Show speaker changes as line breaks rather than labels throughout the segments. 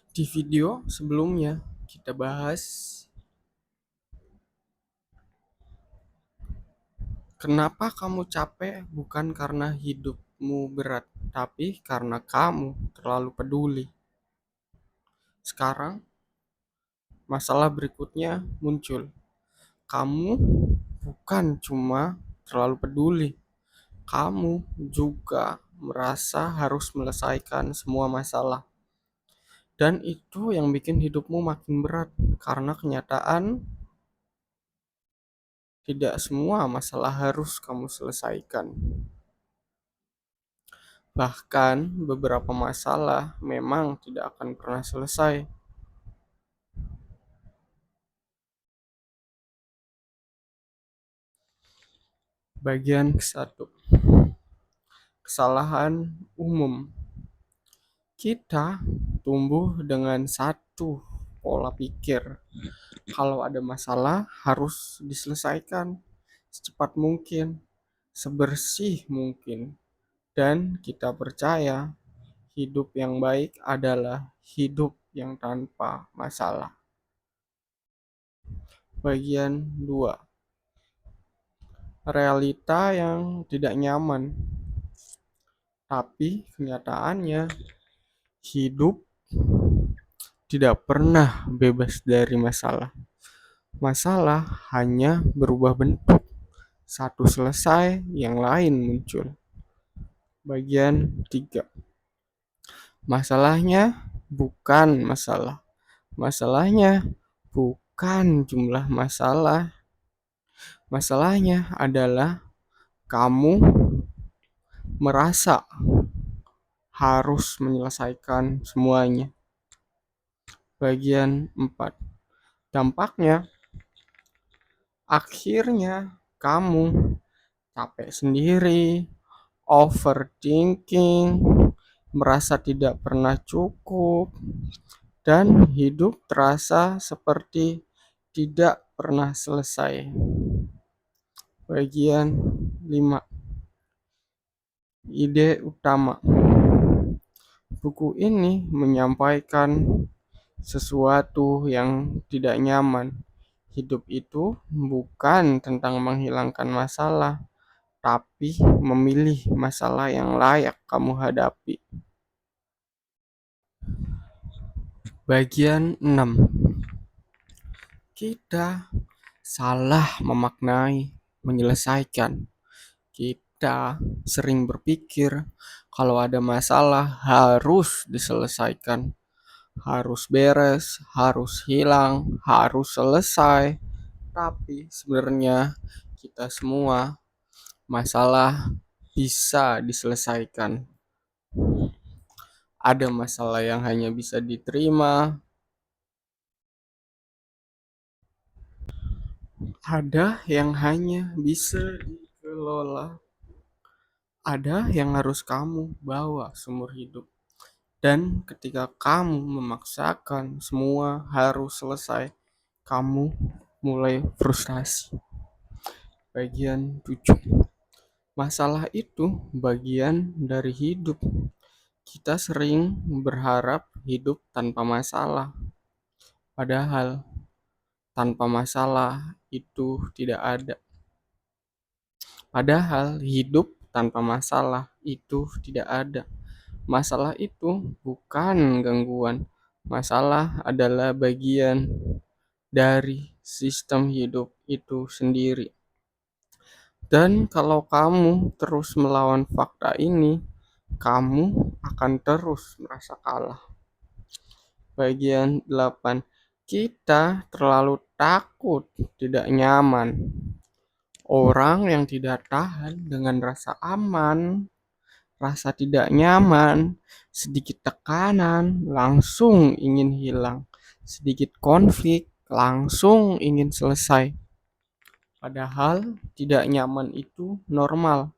Di video sebelumnya kita bahas kenapa kamu capek bukan karena hidupmu berat, tapi karena kamu terlalu peduli. Sekarang masalah berikutnya muncul. Kamu bukan cuma terlalu peduli, kamu juga merasa harus menyelesaikan semua masalah. Dan itu yang bikin hidupmu makin berat karena kenyataan tidak semua masalah harus kamu selesaikan. Bahkan beberapa masalah memang tidak akan pernah selesai. Bagian satu, kesalahan umum. Kita tumbuh dengan satu pola pikir. Kalau ada masalah harus diselesaikan secepat mungkin, sebersih mungkin. Dan kita percaya hidup yang baik adalah hidup yang tanpa masalah. Bagian 2, realita yang tidak nyaman. Tapi kenyataannya hidup tidak pernah bebas dari masalah. Masalah hanya berubah bentuk. Satu selesai, yang lain muncul. Bagian 3, masalahnya bukan masalah. Masalahnya bukan jumlah masalah. Masalahnya adalah kamu merasa harus menyelesaikan semuanya. Bagian 4, dampaknya akhirnya kamu capek sendiri, overthinking, merasa tidak pernah cukup, dan hidup terasa seperti tidak pernah selesai. Bagian 5, ide utama. Buku ini menyampaikan sesuatu yang tidak nyaman. Hidup itu bukan tentang menghilangkan masalah, tapi memilih masalah yang layak kamu hadapi. Bagian 6, kita salah memaknai menyelesaikan. Kita sering berpikir kalau ada masalah harus diselesaikan, harus beres, harus hilang, harus selesai. Tapi sebenarnya kita semua masalah bisa diselesaikan. Ada masalah yang hanya bisa diterima, ada yang hanya bisa dikelola, ada yang harus kamu bawa seumur hidup. Dan ketika kamu memaksakan semua harus selesai, kamu mulai frustasi. Bagian 7, masalah itu bagian dari hidup. Kita sering berharap hidup tanpa masalah, padahal tanpa masalah itu tidak ada. Padahal hidup tanpa masalah itu tidak ada. Masalah itu bukan gangguan. Masalah adalah bagian dari sistem hidup itu sendiri. Dan kalau kamu terus melawan fakta ini, kamu akan terus merasa kalah. Bagian 8, kita terlalu takut tidak nyaman. Orang yang tidak tahan dengan rasa aman, rasa tidak nyaman, sedikit tekanan langsung ingin hilang, sedikit konflik langsung ingin selesai. Padahal tidak nyaman itu normal.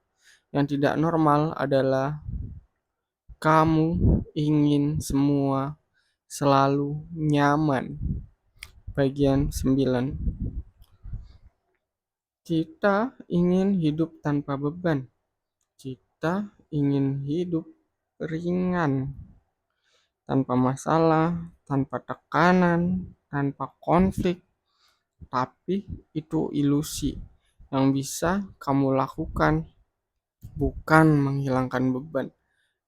Yang tidak normal adalah kamu ingin semua selalu nyaman. Bagian 9, kita ingin hidup tanpa beban. Kita ingin hidup ringan. tanpa masalah, tanpa tekanan, tanpa konflik. Tapi itu ilusi yang bisa kamu lakukan, bukan menghilangkan beban,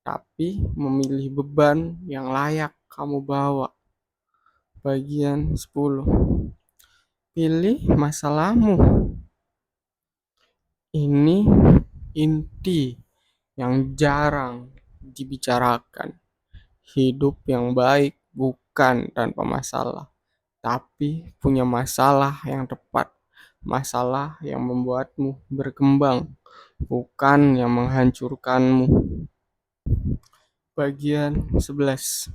tapi memilih beban yang layak kamu bawa. Bagian 10. Pilih masalahmu. Ini inti yang jarang dibicarakan. Hidup yang baik bukan tanpa masalah, tapi punya masalah yang tepat. Masalah yang membuatmu berkembang, bukan yang menghancurkanmu. Bagian 11.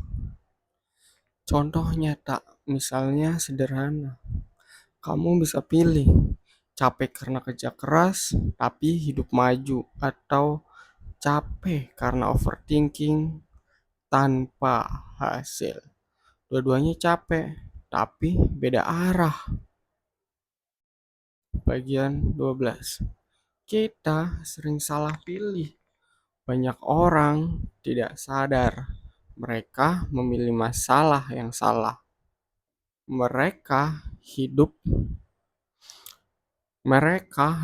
Contoh nyata, misalnya sederhana. Kamu bisa pilih capek karena kerja keras tapi hidup maju, atau capek karena overthinking tanpa hasil. Dua-duanya capek, tapi beda arah. Bagian 12. Kita sering salah pilih. Banyak orang tidak sadar mereka memilih masalah yang salah. Mereka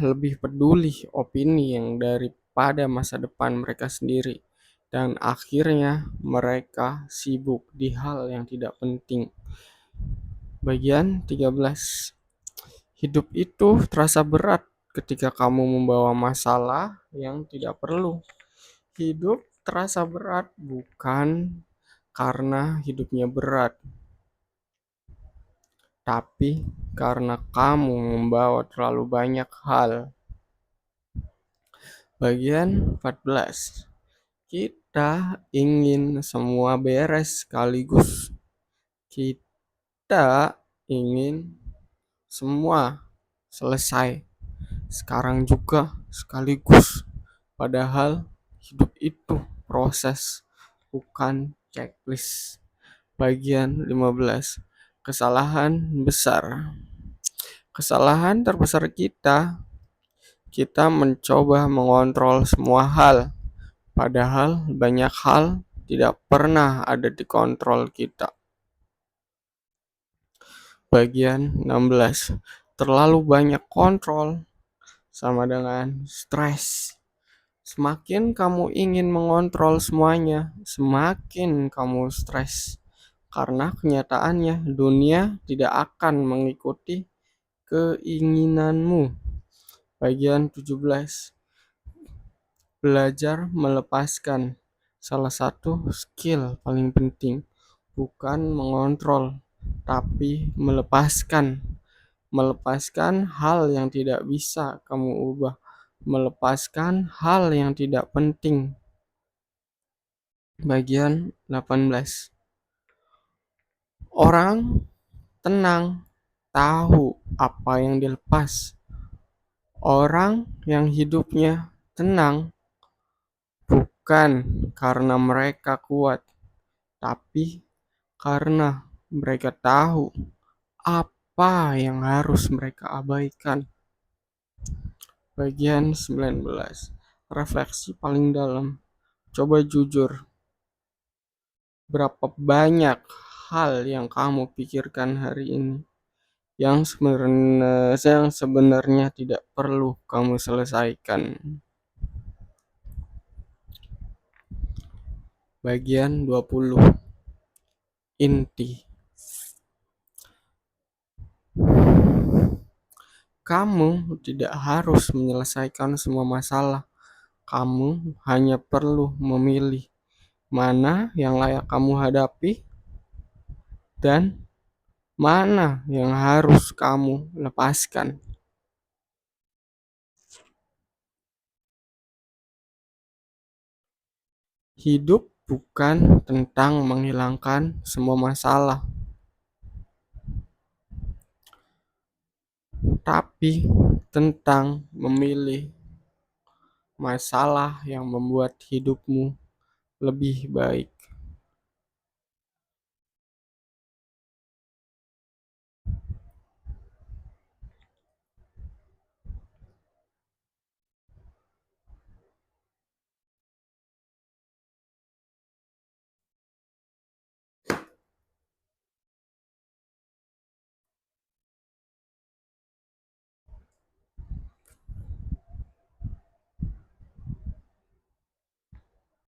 lebih peduli opini yang daripada masa depan mereka sendiri. Dan akhirnya mereka sibuk di hal yang tidak penting. Bagian 13. Hidup itu terasa berat ketika kamu membawa masalah yang tidak perlu. Hidup terasa berat bukan karena hidupnya berat, tapi karena kamu membawa terlalu banyak hal. Bagian 14. Kita ingin semua beres sekaligus. Kita ingin semua selesai sekarang juga sekaligus. Padahal hidup itu proses, bukan checklist. Bagian 15. Kesalahan besar. Kesalahan terbesar kita mencoba mengontrol semua hal. Padahal banyak hal tidak pernah ada di kontrol kita. Bagian 16. Terlalu banyak kontrol sama dengan stres. Semakin kamu ingin mengontrol semuanya, semakin kamu stres. Karena kenyataannya dunia tidak akan mengikuti keinginanmu. Bagian 17. Belajar melepaskan. Salah satu skill paling penting. Bukan mengontrol, tapi melepaskan. Melepaskan hal yang tidak bisa kamu ubah. Melepaskan hal yang tidak penting. Bagian 18. Orang tenang tahu apa yang dilepas. Orang yang hidupnya tenang bukan karena mereka kuat, tapi karena mereka tahu apa yang harus mereka abaikan. Bagian 19. Refleksi paling dalam. Coba jujur. Berapa banyak hal yang kamu pikirkan hari ini yang sebenarnya tidak perlu kamu selesaikan. Bagian 20. Inti. Kamu tidak harus menyelesaikan semua masalah. Kamu hanya perlu memilih mana yang layak kamu hadapi dan mana yang harus kamu lepaskan. Hidup bukan tentang menghilangkan semua masalah, tapi tentang memilih masalah yang membuat hidupmu lebih baik.